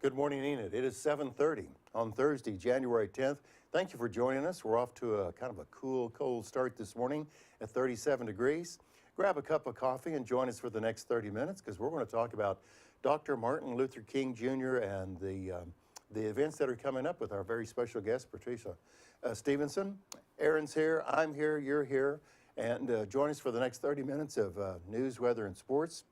Good morning, Enid. It is 7:30 on Thursday, January 10th. Thank you for joining us. We're off to a kind of a cool, cold start this morning at 37 degrees. Grab a cup of coffee and join us for the next 30 minutes because we're going to talk about Dr. Martin Luther King Jr. and the events that are coming up with our very special guest, Patricia Stevenson. Aaron's here, I'm here, you're here, and join us for the next 30 minutes of news, weather, and sports.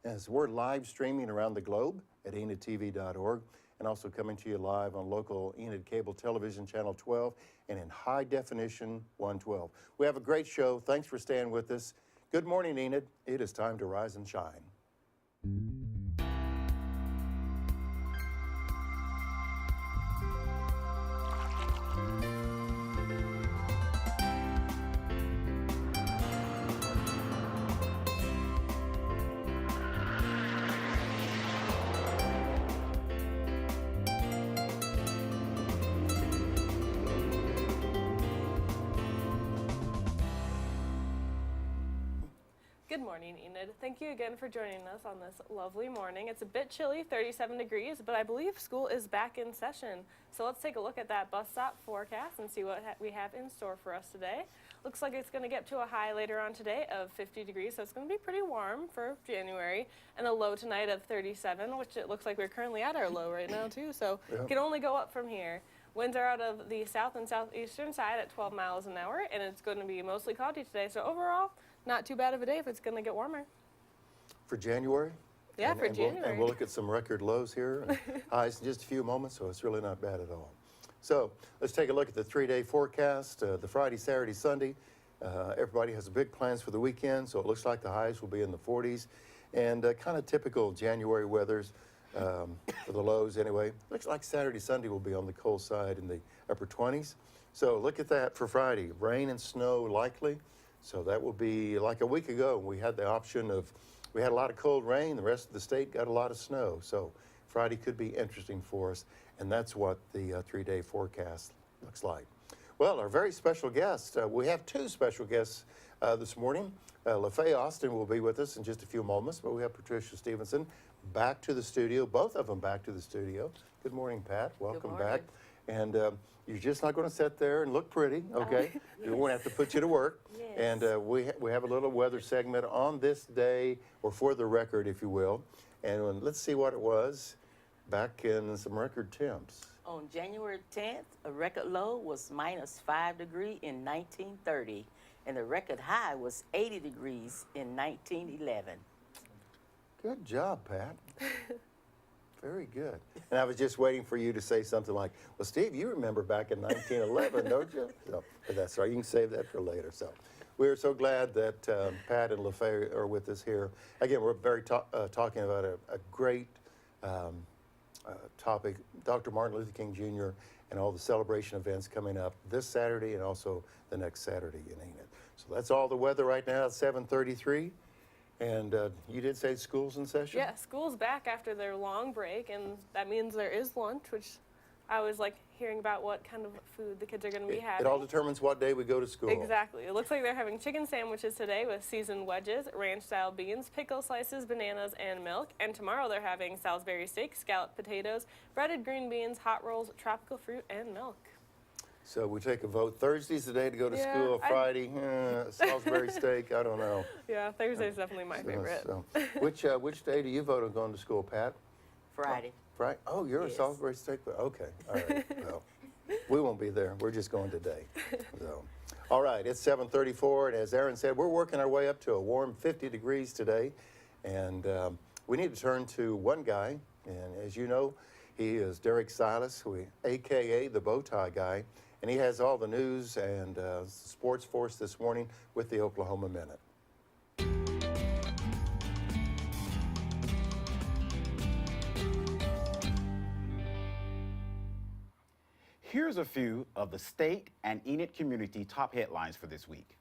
As we're live streaming around the globe at enidtv.org and also coming to you live on local Enid Cable Television Channel 12 and in high definition 112. We have a great show. Thanks for staying with us. Good morning, Enid. It is time to rise and shine. Good morning, Enid. Thank you again for joining us on this lovely morning. It's a bit chilly, 37 degrees, but I believe school is back in session. So let's take a look at that bus stop forecast and see what we have in store for us today. Looks like it's going to get to a high later on today of 50 degrees, so it's going to be pretty warm for January, and a low tonight of 37, which it looks like we're currently at our low right now too, so it can only go up from here. Winds are out of the south and southeastern side at 12 miles an hour, and it's going to be mostly cloudy today, so overall, not too bad of a day if it's going to get warmer. For January? Yeah, for January. And we'll look at some record lows here and highs in just a few moments, so it's really not bad at all. So let's take a look at the 3-day forecast, the Friday, Saturday, Sunday. Everybody has big plans for the weekend, so it looks like the highs will be in the 40s and kind of typical January weathers for the lows anyway. Looks like Saturday, Sunday will be on the cold side in the upper 20s. So look at that for Friday. Rain and snow likely. So that will be like a week ago. We had the option of, we had a lot of cold rain. The rest of the state got a lot of snow. So Friday could be interesting for us. And that's what the 3-day forecast looks like. Well, our very special guest, we have two special guests this morning. LaFaye Austin will be with us in just a few moments, but we have Patricia Stevenson back to the studio, both of them back to the studio. Good morning, Pat. Welcome back. And you're just not going to sit there and look pretty, okay? We won't have to put you to work. Yes. And we have a little weather segment on this day, or for the record, if you will. And let's see what it was back in some record temps. On January 10th, a record low was -5 degrees in 1930, and the record high was 80 degrees in 1911. Good job, Pat. Very good. And I was just waiting for you to say something like, well, Steve, you remember back in 1911, don't you? So, but that's right. You can save that for later. So we're so glad that Pat and LaFaye are with us here. Again, we're talking about a great topic, Dr. Martin Luther King Jr. and all the celebration events coming up this Saturday and also the next Saturday in Enid. So that's all the weather right now at 7:33. And you did say school's in session? Yeah, school's back after their long break, and that means there is lunch, which I was like hearing about what kind of food the kids are going to be having. It all determines what day we go to school. Exactly. It looks like they're having chicken sandwiches today with seasoned wedges, ranch-style beans, pickle slices, bananas, and milk. And tomorrow they're having Salisbury steak, scalloped potatoes, breaded green beans, hot rolls, tropical fruit, and milk. So we take a vote. Thursday's the day to go to school. Friday, Salisbury steak, I don't know. Yeah, Thursday's definitely my favorite. So. Which day do you vote on going to school, Pat? Friday. Friday? Oh, you're a Salisbury steak? Okay, all right. Well, we won't be there. We're just going today. So, all right, it's 7:34, and as Aaron said, we're working our way up to a warm 50 degrees today. And we need to turn to one guy, and as you know, he is Derek Silas, a.k.a. the bow tie guy. And he has all the news and sports for us this morning with the Oklahoma Minute. Here's a few of the state and Enid community top headlines for this week.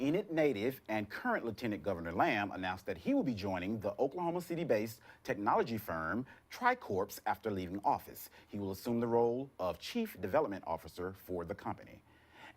Enid native and current Lieutenant Governor Lamb announced that he will be joining the Oklahoma City-based technology firm Tricorps after leaving office. He will assume the role of Chief Development Officer for the company.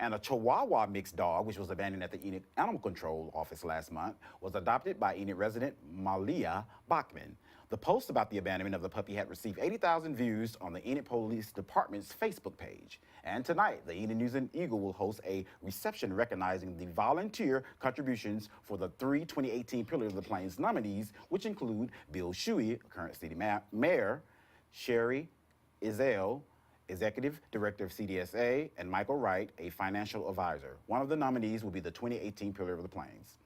And a Chihuahua mixed dog, which was abandoned at the Enid Animal Control office last month, was adopted by Enid resident Malia Bachman. The post about the abandonment of the puppy had received 80,000 views on the Enid Police Department's Facebook page. And tonight, the Enid News and Eagle will host a reception recognizing the volunteer contributions for the three 2018 Pillars of the Plains nominees, which include Bill Shuey, current city mayor, Sherry Izell, Executive Director of CDSA, and Michael Wright, a financial advisor. One of the nominees will be the 2018 Pillar of the Plains.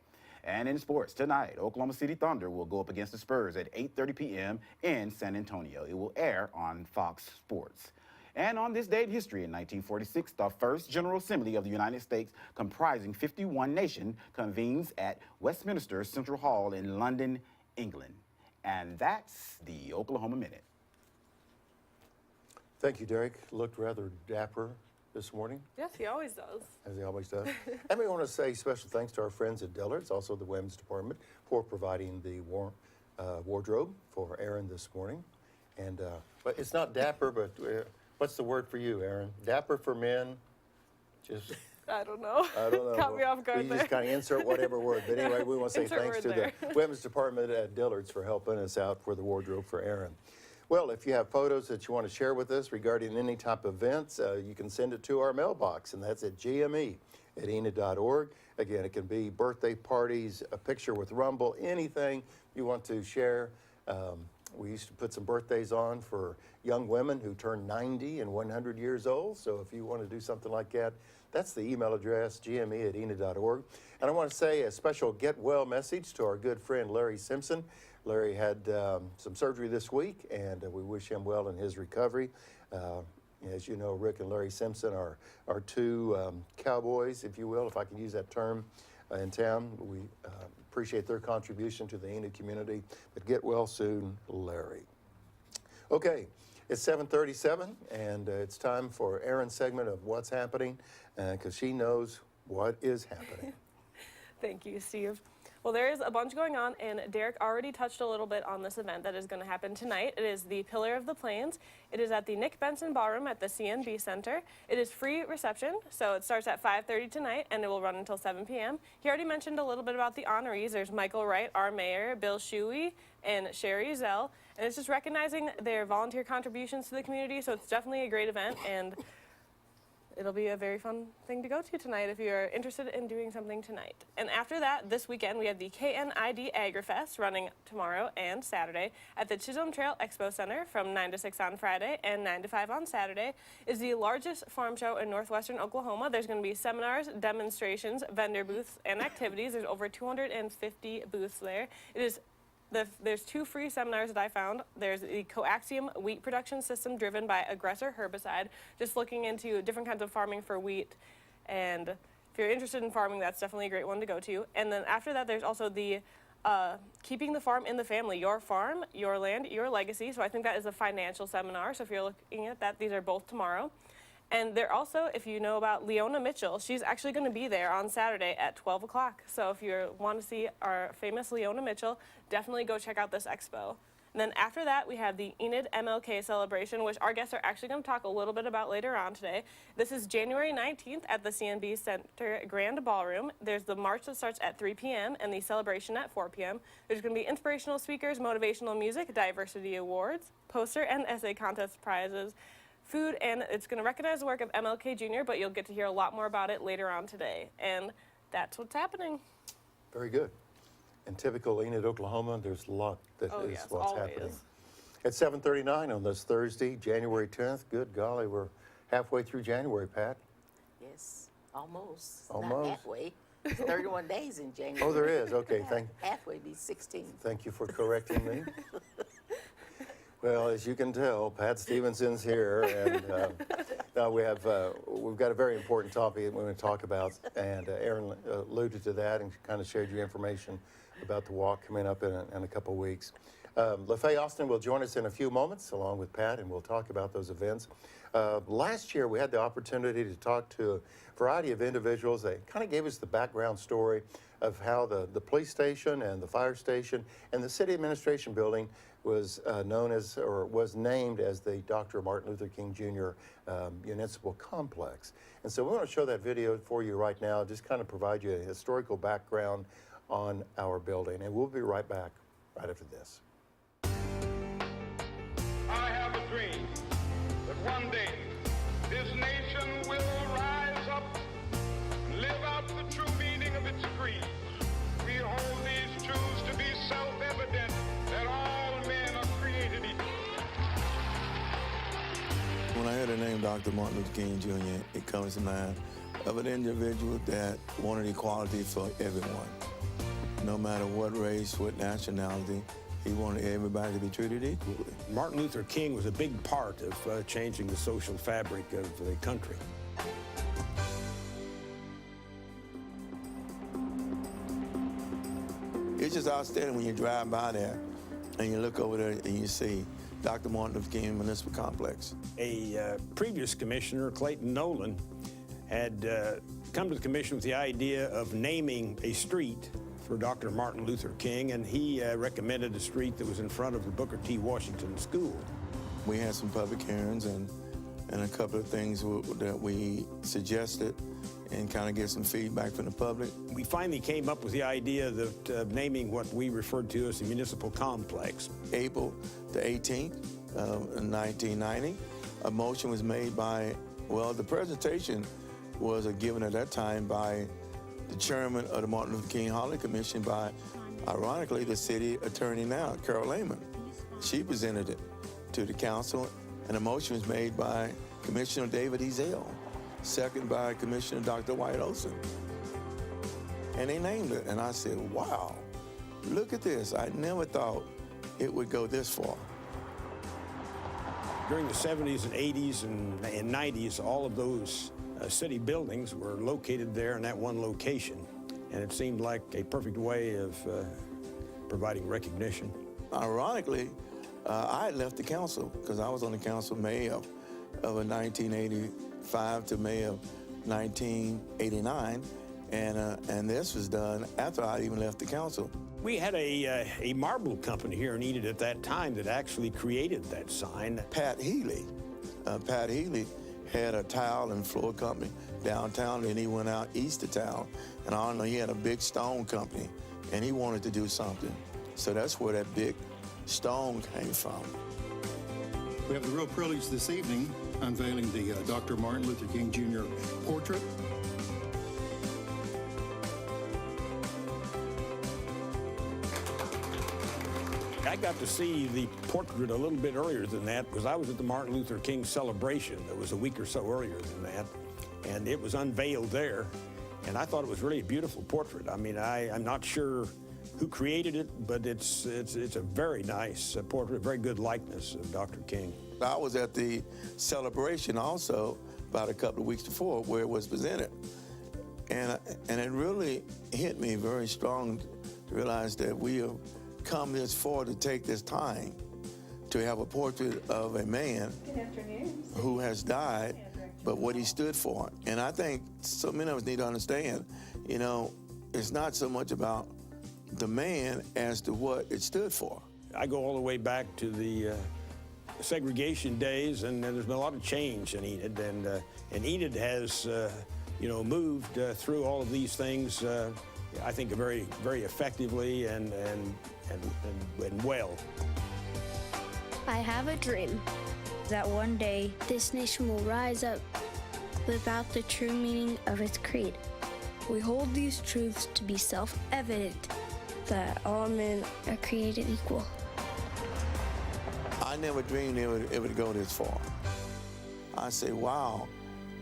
And in sports, tonight, Oklahoma City Thunder will go up against the Spurs at 8:30 p.m. in San Antonio. It will air on Fox Sports. And on this day in history, in 1946, the first General Assembly of the United States, comprising 51 nations, convenes at Westminster Central Hall in London, England. And that's the Oklahoma Minute. Thank you, Derek. Looked rather dapper this morning, Yes, he always does. as he always does. And we want to say special thanks to our friends at Dillard's, also the Women's Department, for providing the wardrobe for Aaron this morning. And but it's not dapper, but what's the word for you, Aaron? Dapper for men? Just I don't know. I don't know. Caught me off guard You there. just kind of insert whatever word. But anyway, we want to say Insert thanks word to there. the Women's Department at Dillard's for helping us out for the wardrobe for Aaron. Well, if you have photos that you want to share with us regarding any type of events, you can send it to our mailbox, and that's at gme@enid.org. Again, it can be birthday parties, a picture with Rumble, anything you want to share. We used to put some birthdays on for young women who turn 90 and 100 years old. So if you want to do something like that, that's the email address, gme@enid.org. And I want to say a special get well message to our good friend Larry Simpson. Larry had some surgery this week, and we wish him well in his recovery. As you know, Rick and Larry Simpson are two cowboys, if you will, if I can use that term, in town. We appreciate their contribution to the Enid community, but get well soon, Larry. Okay, it's 7:37, and it's time for Erin's segment of What's Happening, because she knows what is happening. Thank you, Steve. Well, there is a bunch going on, and Derek already touched a little bit on this event that is going to happen tonight. It is the Pillar of the Plains. It is at the Nick Benson Ballroom at the CNB Center. It is free reception, so it starts at 5:30 tonight, and it will run until 7 p.m. He already mentioned a little bit about the honorees. There's Michael Wright, our mayor, Bill Shuey, and Sherry Zell, and it's just recognizing their volunteer contributions to the community, so it's definitely a great event, and it'll be a very fun thing to go to tonight if you're interested in doing something tonight. And after that, this weekend, we have the KNID AgriFest running tomorrow and Saturday at the Chisholm Trail Expo Center from 9 to 6 on Friday and 9 to 5 on Saturday. It's the largest farm show in northwestern Oklahoma. There's going to be seminars, demonstrations, vendor booths, and activities. There's over 250 booths there. There's two free seminars that I found. There's the coaxium wheat production system driven by aggressor herbicide, just looking into different kinds of farming for wheat. And if you're interested in farming, that's definitely a great one to go to. And then after that, there's also the keeping the farm in the family, your farm, your land, your legacy. So I think that is a financial seminar. So if you're looking at that, these are both tomorrow. And they're also, if you know about Leona Mitchell, she's actually going to be there on Saturday at 12 o'clock. So if you want to see our famous Leona Mitchell, definitely go check out this expo. And then after that, we have the Enid MLK celebration, which our guests are actually going to talk a little bit about later on today. This is January 19th at the CNB Center Grand Ballroom. There's the march that starts at 3 p.m. and the celebration at 4 p.m. There's going to be inspirational speakers, motivational music, diversity awards, poster and essay contest prizes, food, and it's going to recognize the work of MLK Jr., but you'll get to hear a lot more about it later on today. And that's what's happening. Very good. In typical Enid, Oklahoma, there's a lot that is yes, what's always. happening. At 7:39 on this Thursday, January 10th. Good golly, we're halfway through January, Pat. Yes, almost. Almost. Not halfway. It's 31 days in January. Oh, there is. Okay, Halfway be 16. thank you for correcting me. Well, as you can tell, Pat Stevenson's here, and now we've got a very important topic that we're going to talk about, and Aaron alluded to that and kind of shared you information about the walk coming up in a couple weeks. LaFaye Austin will join us in a few moments, along with Pat, and we'll talk about those events. Last year, we had the opportunity to talk to a variety of individuals. They kind of gave us the background story of how the police station and the fire station and the city administration building was was named as the Dr. Martin Luther King Jr. Municipal Complex. And so we want to show that video for you right now, just kind of provide you a historical background on our building. And we'll be right back right after this. one day this nation will rise up and live out the true meaning of its creed. We hold these truths to be self-evident that all men are created equal. When I hear the name Dr. Martin Luther King Jr., it comes to mind of an individual that wanted equality for everyone. No matter what race, what nationality, he wanted everybody to be treated equally. Martin Luther King was a big part of changing the social fabric of the country. It's just outstanding when you drive by there and you look over there and you see Dr. Martin Luther King Municipal Complex. A previous commissioner, Clayton Nolan, had come to the commission with the idea of naming a street for Dr. Martin Luther King, and he recommended a street that was in front of the Booker T. Washington School. We had some public hearings and a couple of things that we suggested and kind of get some feedback from the public. We finally came up with the idea that naming what we referred to as the municipal complex. April the 18th of 1990, a motion was made by, well, the presentation was given at that time by the chairman of the Martin Luther King Holiday Commission by, ironically, the city attorney now, Carol Lehman. She presented it to the council, and a motion was made by Commissioner David Ezell, second by Commissioner Dr. White Olson. And they named it, and I said, wow, look at this. I never thought it would go this far. During the 70s and 80s and 90s, all of those city buildings were located there in that one location, and it seemed like a perfect way of providing recognition. Ironically, I had left the council because I was on the council May of 1985 to May of 1989, and this was done after I even left the council. We had a marble company here in Enid at that time that actually created that sign. Pat Healy. Pat Healy had a tile and floor company downtown, and he went out east of town. And I don't know, he had a big stone company, and he wanted to do something. So that's where that big stone came from. We have the real privilege this evening unveiling the Dr. Martin Luther King Jr. portrait. I got to see the portrait a little bit earlier than that because I was at the Martin Luther King celebration. It was a week or so earlier than that, and it was unveiled there, and I thought it was really a beautiful portrait. I mean, I'm not sure who created it, but it's a very nice portrait, very good likeness of Dr. King. I was at the celebration also about a couple of weeks before where it was presented, and it really hit me very strong to realize that we have come this far to take this time to have a portrait of a man who has died, but what he stood for. And I think so many of us need to understand, you know, it's not so much about the man as to what it stood for. I go all the way back to the segregation days, and there's been a lot of change in Enid, and Enid has, you know, moved through all of these things, I think, very, very effectively and well. I have a dream that one day this nation will rise up, live out the true meaning of its creed. We hold these truths to be self-evident, that all men are created equal. I never dreamed it would go this far. I say, wow,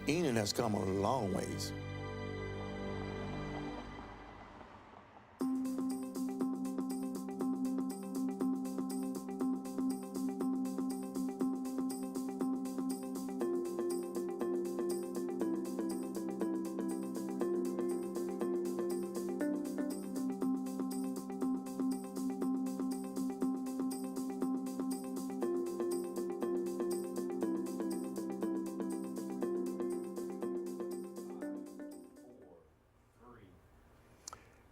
Enid has come a long ways.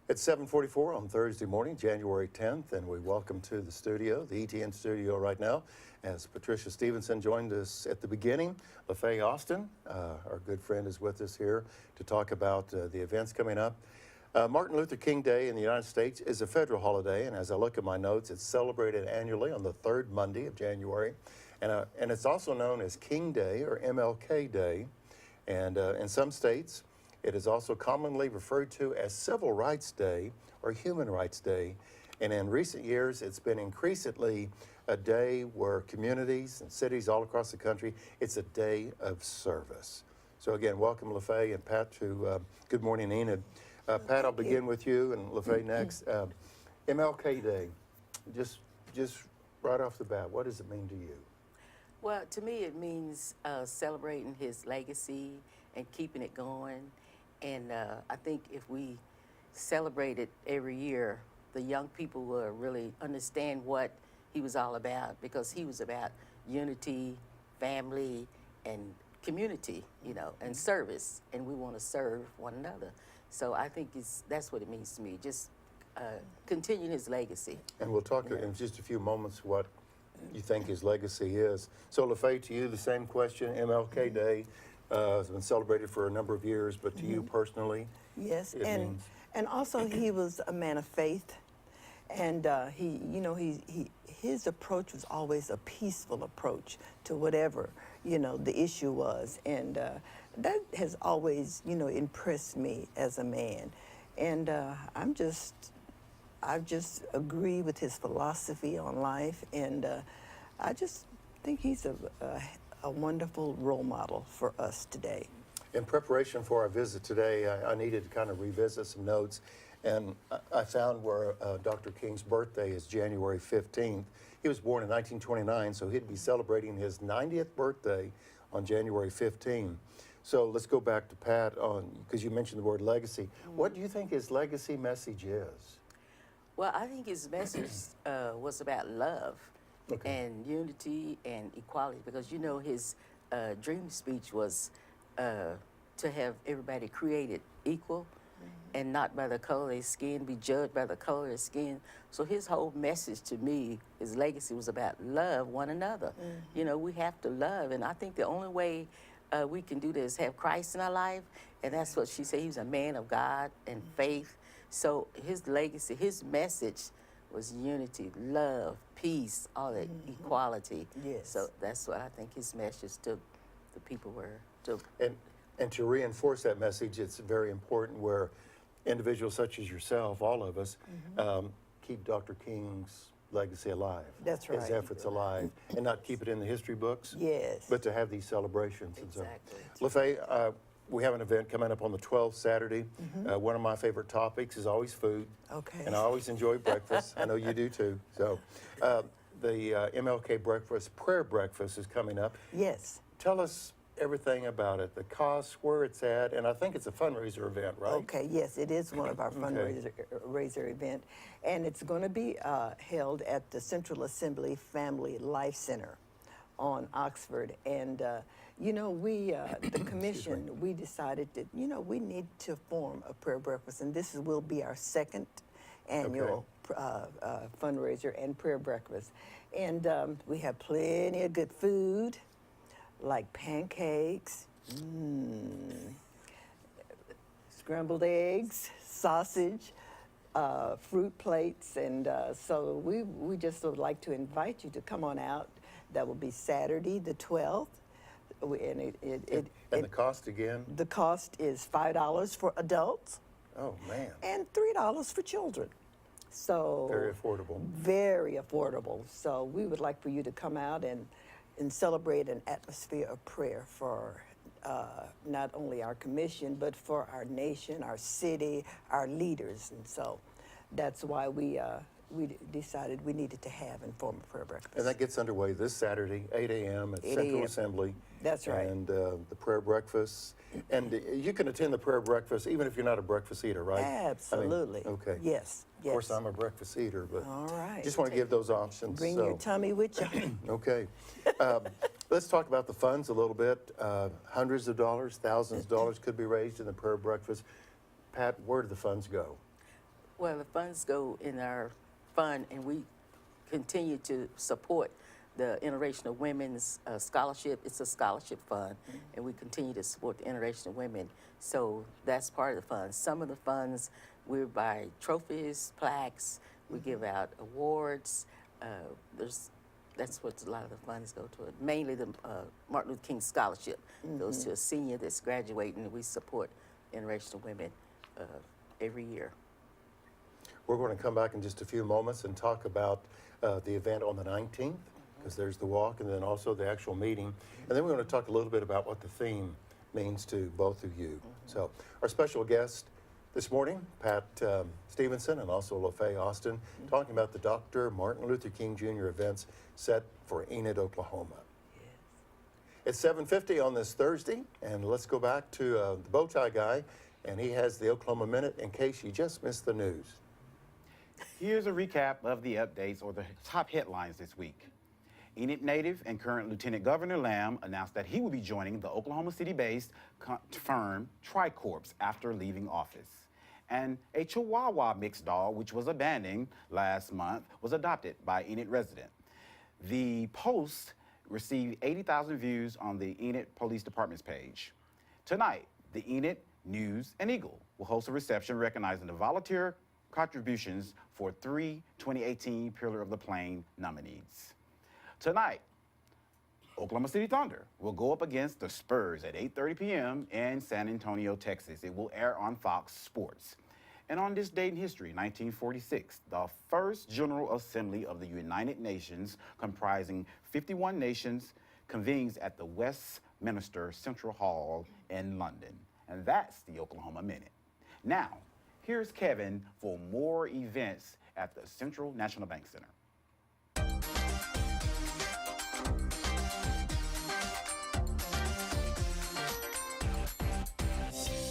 It's 7:44 on Thursday morning, January 10th, and we welcome to the studio, the ETN studio right now, as Patricia Stevenson joined us at the beginning. LaFaye Austin, our good friend, is with us here to talk about the events coming up. Martin Luther King Day in the United States is a federal holiday, and as I look at my notes, it's celebrated annually on the third Monday of January. And it's also known as King Day or MLK Day. And in some states, it is also commonly referred to as Civil Rights Day or Human Rights Day. And in recent years, it's been increasingly a day where communities and cities all across the country, it's a day of service. So again, welcome LaFaye and Pat to Good Morning Enid. Pat, I'll begin with you and LaFaye next. MLK Day, just right off the bat, what does it mean to you? Well, to me, it means celebrating his legacy and keeping it going. And I think if we celebrate it every year, the young people will really understand what he was all about, because he was about unity, family, and community, you know, and service. And we want to serve one another. So I think that's what it means to me, just continuing his legacy. And we'll talk in just a few moments what you think his legacy is. So LaFaye, to you, the same question. MLK Day has been celebrated for a number of years, but to you personally? Yes, and also he was a man of faith, and his approach was always a peaceful approach to whatever, the issue was, and that has always, impressed me as a man. And I just agree with his philosophy on life, and I just think he's a wonderful role model for us today. In preparation for our visit today, I needed to kind of revisit some notes, and I found where Dr. King's birthday is January 15th. He was born in 1929, so he'd be celebrating his 90th birthday on January 15th. So let's go back to Pat, because you mentioned the word legacy. What do you think his legacy message is? Well, I think his message was about love and unity and equality, because, his dream speech was to have everybody created equal and not by the color of their skin, be judged by the color of their skin. So his whole message to me, his legacy was about love one another. We have to love, and I think the only way we can do this is have Christ in our life, and that's what she said. He was a man of God and faith. So his legacy, his message was unity, love, peace, all that equality. Yes. So that's what I think his message to the people were. And to reinforce that message, it's very important where individuals such as yourself, all of us, keep Dr. King's legacy alive. That's right. His efforts alive, and not keep it in the history books. Yes. But to have these celebrations. Exactly. And so. LaFaye, we have an event coming up on the 12th, Saturday. One of my favorite topics is always food. Okay. And I always enjoy breakfast. I know you do too. So the MLK breakfast, prayer breakfast is coming up. Yes. Tell us everything about it, the cost, where it's at, and I think it's a fundraiser event, right? Okay, yes, it is one of our fundraiser event, and it's going to be held at the Central Assembly Family Life Center on Oxford. And we, the commission, we decided that we need to form a prayer breakfast, and this will be our second annual fundraiser and prayer breakfast. And we have plenty of good food, like pancakes, scrambled eggs, sausage, fruit plates, and so we just would like to invite you to come on out. That will be Saturday the 12th. And the cost again? The cost is $5 for adults. Oh, man. And $3 for children. So very affordable. Very affordable. So we would like for you to come out and celebrate an atmosphere of prayer for not only our commission, but for our nation, our city, our leaders. And so that's why we decided we needed to have and form a prayer breakfast. And that gets underway this Saturday, 8 a.m. at Central Assembly. That's right. And the prayer breakfast. And you can attend the prayer breakfast even if you're not a breakfast eater, right? Absolutely. Okay. Yes. Of course, I'm a breakfast eater, but all right. Just want to give those options. Bring your tummy with you. Okay. Let's talk about the funds a little bit. Hundreds of dollars, thousands of dollars could be raised in the prayer breakfast. Pat, where do the funds go? Well, the funds go in our fund, and we continue to support the Interracial Women's Scholarship. It's a scholarship fund, and we continue to support the Interracial Women. So that's part of the funds. Some of the funds We buy trophies, plaques. We give out awards. That's what a lot of the funds go to. Mainly the Martin Luther King Scholarship goes to a senior that's graduating. We support interracial women every year. We're going to come back in just a few moments and talk about the event on the 19th, because there's the walk and then also the actual meeting. And then we're going to talk a little bit about what the theme means to both of you. So our special guest this morning, Pat Stevenson and also LaFaye Austin, talking about the Dr. Martin Luther King Jr. events set for Enid, Oklahoma. It's 7:50 on this Thursday, and let's go back to the bow tie guy, and he has the Oklahoma Minute in case you just missed the news. Here's a recap of the updates or the top headlines this week. Enid native and current Lieutenant Governor Lamb announced that he will be joining the Oklahoma City-based firm Tricorps after leaving office. And a Chihuahua mixed dog, which was abandoned last month, was adopted by Enid resident. The post received 80,000 views on the Enid Police Department's page. Tonight, the Enid News and Eagle will host a reception recognizing the volunteer contributions for 3 2018 Pillar of the Plain nominees. Tonight, Oklahoma City Thunder will go up against the Spurs at 8:30 p.m. in San Antonio, Texas. It will air on Fox Sports. And on this date in history, 1946, the first General Assembly of the United Nations, comprising 51 nations, convenes at the Westminster Central Hall in London. And that's the Oklahoma Minute. Now, here's Kevin for more events at the Central National Bank Center.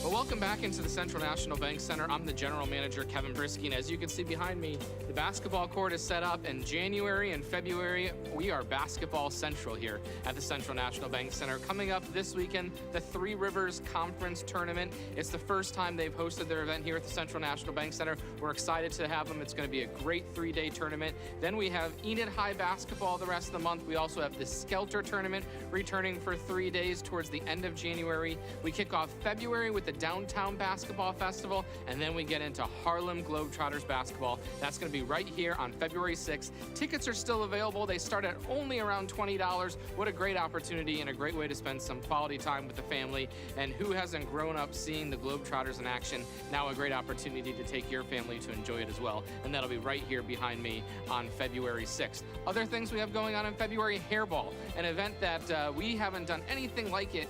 Well, welcome back into the Central National Bank Center. I'm the general manager, Kevin Brisky, and as you can see behind me, the basketball court is set up. In January and February, we are basketball central here at the Central National Bank Center. Coming up this weekend, the Three Rivers Conference Tournament. It's the first time they've hosted their event here at the Central National Bank Center. We're excited to have them. It's going to be a great 3-day tournament. Then we have Enid High basketball the rest of the month. We also have the Skelter Tournament returning for 3 days towards the end of January. We kick off February with the Downtown Basketball Festival, and then we get into Harlem Globetrotters basketball. That's going to be right here on February 6th. Tickets are still available. They start at only around $20. What a great opportunity and a great way to spend some quality time with the family. And who hasn't grown up seeing the Globetrotters in action? Now a great opportunity to take your family to enjoy it as well. And that'll be right here behind me on February 6th. Other things we have going on in February, Hairball, an event that we haven't done anything like it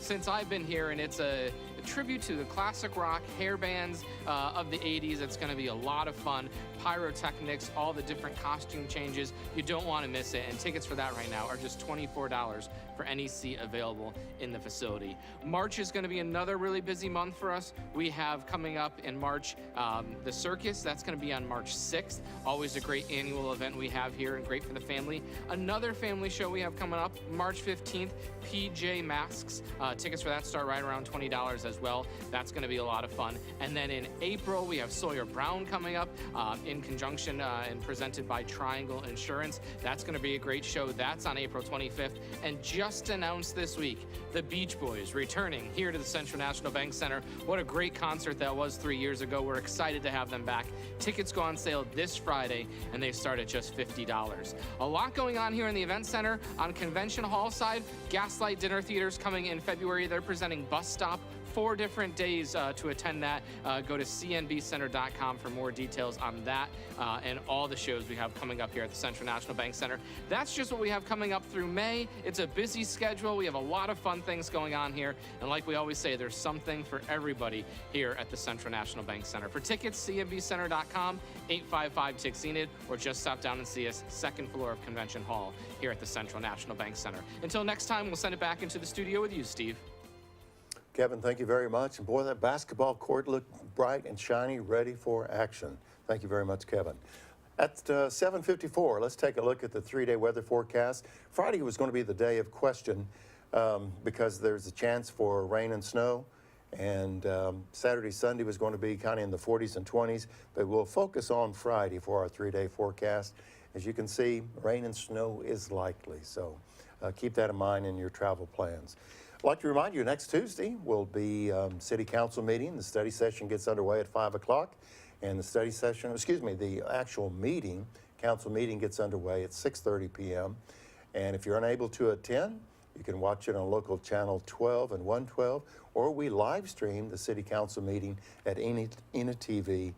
since I've been here, and it's a tribute to the classic rock hair bands of the 80s. It's going to be a lot of fun. Pyrotechnics, all the different costume changes. You don't want to miss it. And tickets for that right now are just $24 for any seat available in the facility. March is going to be another really busy month for us. We have coming up in March the circus. That's going to be on March 6th. Always a great annual event we have here and great for the family. Another family show we have coming up March 15th, PJ Masks. Tickets for that start right around $20 as well. That's going to be a lot of fun. And then in April, we have Sawyer Brown coming up in conjunction and presented by Triangle Insurance. That's going to be a great show. That's on April 25th. And just announced this week, the Beach Boys returning here to the Central National Bank Center. What a great concert that was 3 years ago. We're excited to have them back. Tickets go on sale this Friday, and they start at just $50. A lot going on here in the event center. On Convention Hall side, Gaslight Dinner Theater's coming in February. They're presenting Bus Stop. 4 different days to attend that. Go to cnbcenter.com for more details on that and all the shows we have coming up here at the Central National Bank Center. That's just what we have coming up through May. It's a busy schedule. We have a lot of fun things going on here. And like we always say, there's something for everybody here at the Central National Bank Center. For tickets, cnbcenter.com, 855-TICKS-ENID, or just stop down and see us, 2nd floor of Convention Hall here at the Central National Bank Center. Until next time, we'll send it back into the studio with you, Steve. Kevin, thank you very much. And boy, that basketball court looked bright and shiny, ready for action. Thank you very much, Kevin. At 7:54, let's take a look at the 3-day weather forecast. Friday was going to be the day of question because there's a chance for rain and snow. And Saturday, Sunday was going to be kind of in the 40s and 20s. But we'll focus on Friday for our 3-day forecast. As you can see, rain and snow is likely. So keep that in mind in your travel plans. I'd like to remind you, next Tuesday will be City Council meeting. The study session gets underway at 5 o'clock, and the study session, the actual meeting, council meeting gets underway at 6:30 p.m. And if you're unable to attend, you can watch it on local channel 12 and 112, or we live stream the City Council meeting at enidtv.org.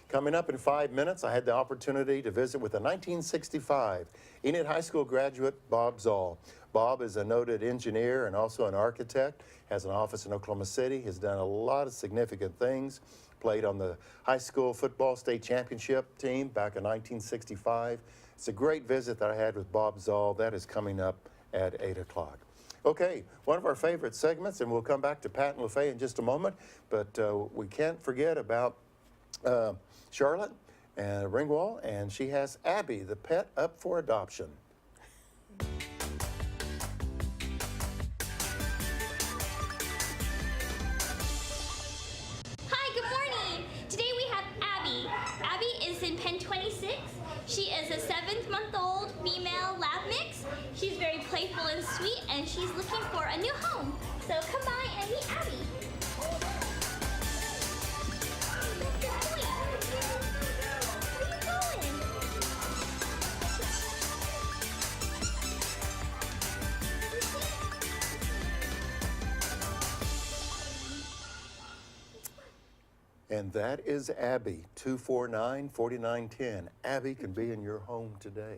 Coming up in 5 minutes, I had the opportunity to visit with a 1965 Enid High School graduate, Bob Zoll. Bob is a noted engineer and also an architect, has an office in Oklahoma City, has done a lot of significant things, played on the high school football state championship team back in 1965. It's a great visit that I had with Bob Zoll. That is coming up at 8 o'clock. Okay, one of our favorite segments, and we'll come back to Pat and LaFaye in just a moment, but we can't forget about Charlotte and Ringwall, and she has Abby, the pet, up for adoption. Hi, good morning. Today we have Abby. Abby is in pen 26. She is a 7-month-old female lab mix. She's very playful and sweet, and she's looking for a new home. So come by and meet Abby. And that is Abby, 249-4910. Abby can be in your home today.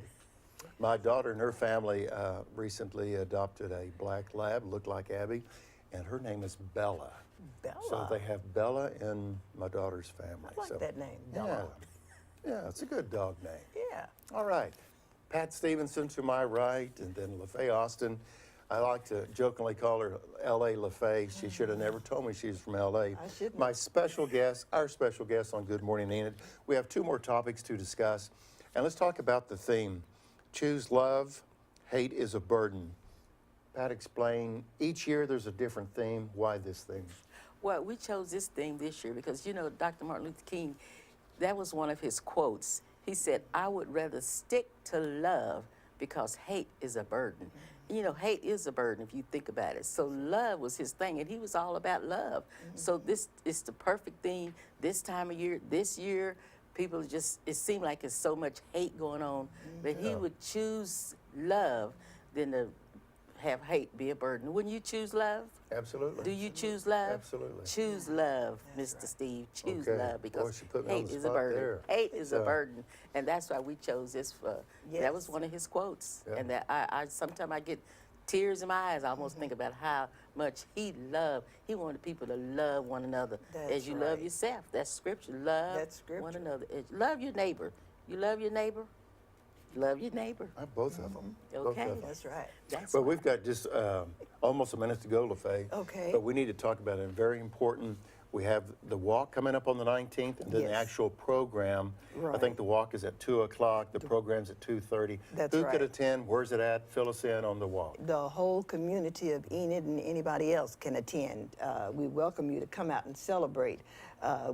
My daughter and her family recently adopted a black lab, looked like Abby, and her name is Bella. Bella. So they have Bella in my daughter's family. I like that name, Bella. Yeah, it's a good dog name. Yeah. All right. Pat Stevenson to my right, and then LaFaye Austin. I like to jokingly call her L.A. LaFaye. She should have never told me she was from L.A. I shouldn't. My special guest, our special guest on Good Morning Enid. We have 2 more topics to discuss. And let's talk about the theme. Choose love, hate is a burden. Pat, explain. Each year there's a different theme. Why this theme? Well, we chose this theme this year because, you know, Dr. Martin Luther King, that was one of his quotes. He said, I would rather stick to love because hate is a burden. You know, hate is a burden if you think about it. So love was his thing, and he was all about love. So this is the perfect thing this time of year. This year, people just, it seemed like there's so much hate going on, but he would choose love than to have hate be a burden. Wouldn't you choose love? Absolutely. Do you choose love? Absolutely. Choose love, Mr. Steve. Choose Okay. love because Boy, she put me on hate the is a spot burden. there. Hate is a burden, and that's why we chose this for. Yes. That was one of his quotes, Yeah. and that I sometimes I get tears in my eyes. I almost think about how much he loved. He wanted people to love one another That's as you love right. yourself. That's scripture. Love That's scripture. one another. Love your neighbor. You love your neighbor. Love your neighbor. Both of them. Both Okay. of them. That's right. That's Well, why. we've got just almost a minute to go, LaFaye. Okay. But we need to talk about it. Very important. We have the walk coming up on the 19th, and then the Yes. actual program. I Right. think the walk is at 2 o'clock. The program's at 2:30. That's Who could right. attend? Where's it at? Fill us in on the walk. The whole community of Enid and anybody else can attend. We welcome you to come out and celebrate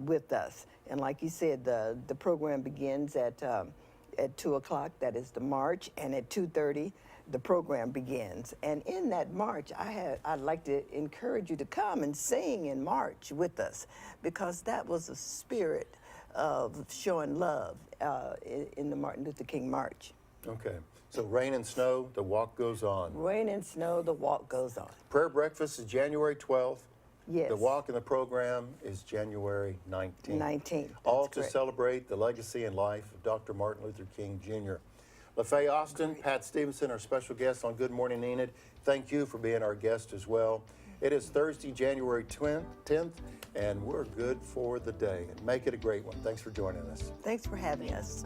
with us. And like you said, the program begins at 2 o'clock. That is the march, and at 2:30 the program begins. And in that march, I'd like to encourage you to come and sing and march with us, because that was the spirit of showing love in the Martin Luther King March. Okay. So rain and snow, the walk goes on. Rain and snow, the walk goes on. Prayer breakfast is January 12th. Yes. The walk and the program is January 19th. 19th. All that's to correct. celebrate the legacy and life of Dr. Martin Luther King Jr. LaFaye Austin, Pat Stevenson, our special guest on Good Morning Enid. Thank you for being our guest as well. It is Thursday, January 10th, and we're good for the day. And make it a great one. Thanks for joining us. Thanks for having us.